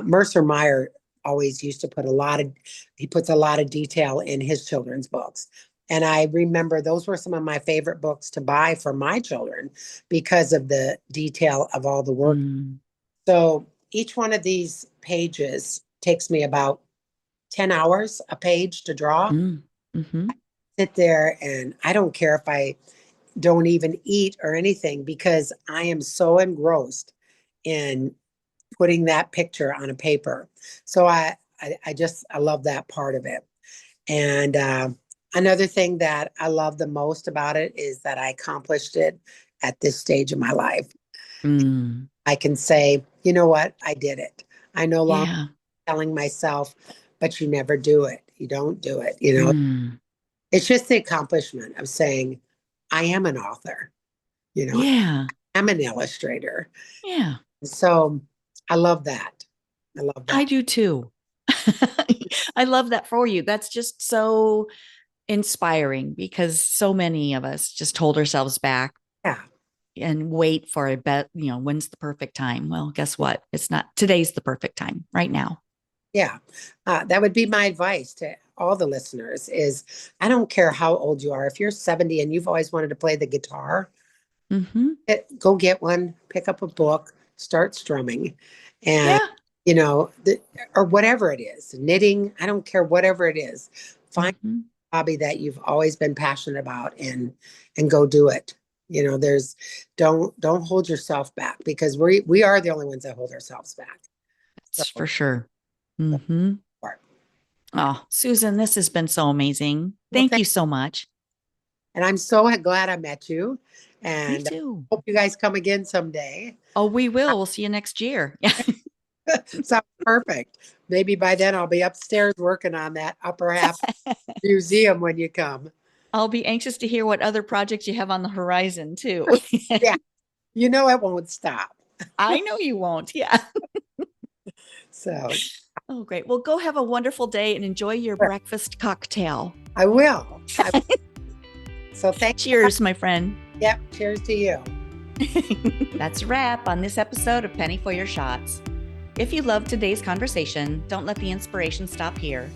Mercer Meyer always used to he puts a lot of detail in his children's books. And I remember those were some of my favorite books to buy for my children because of the detail of all the work. Mm. So each one of these pages takes me about 10 hours a page to draw. Mm. Mm-hmm. Sit there and I don't care if I don't even eat or anything because I am so engrossed in putting that picture on a paper. So I love that part of it. And another thing that I love the most about it is that I accomplished it at this stage of my life. Mm. I can say, you know what, I did it. I no longer Yeah. telling myself, but you never do it. You don't do it. Mm. It's just the accomplishment of saying, I am an author. Yeah. I'm an illustrator. Yeah. So I love that. I love I that. do too. I love that for you. That's just so inspiring because so many of us just hold ourselves back Yeah. and wait for a bet, when's the perfect time? Well, guess what? It's not today's the perfect time right now. Yeah. That would be my advice to all the listeners is I don't care how old you are. If you're 70 and you've always wanted to play the guitar, Mm-hmm. go get one, pick up a book, start strumming. And, Yeah. or whatever it is, knitting, I don't care, whatever it is, find Mm-hmm. a hobby that you've always been passionate about and go do it. There's don't hold yourself back because we are the only ones that hold ourselves back. That's So, for sure. Mm-hmm. Oh, Susan, this has been so amazing. well, Thank you so much. and I'm so glad I met you Me and too. hope you guys come again someday. Oh, we will. We'll see you next year. Yeah. Sounds perfect. Maybe by then I'll be upstairs working on that upper half museum when you come. I'll be anxious to hear what other projects you have on the horizon too. Yeah, it won't stop. I know you won't. Yeah. So Oh, great. Well, go have a wonderful day and enjoy your breakfast cocktail. I will. So thank you. Cheers, my friend. Yep. Cheers to you. That's a wrap on this episode of Penny for Your Shots. If you loved today's conversation, don't let the inspiration stop here.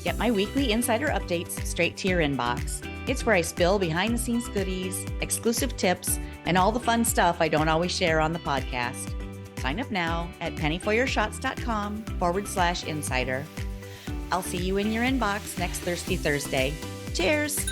Get my weekly insider updates straight to your inbox. It's where I spill behind the scenes goodies, exclusive tips, and all the fun stuff I don't always share on the podcast. Sign up now at pennyforyourshots.com/insider. I'll see you in your inbox next Thirsty Thursday. Cheers!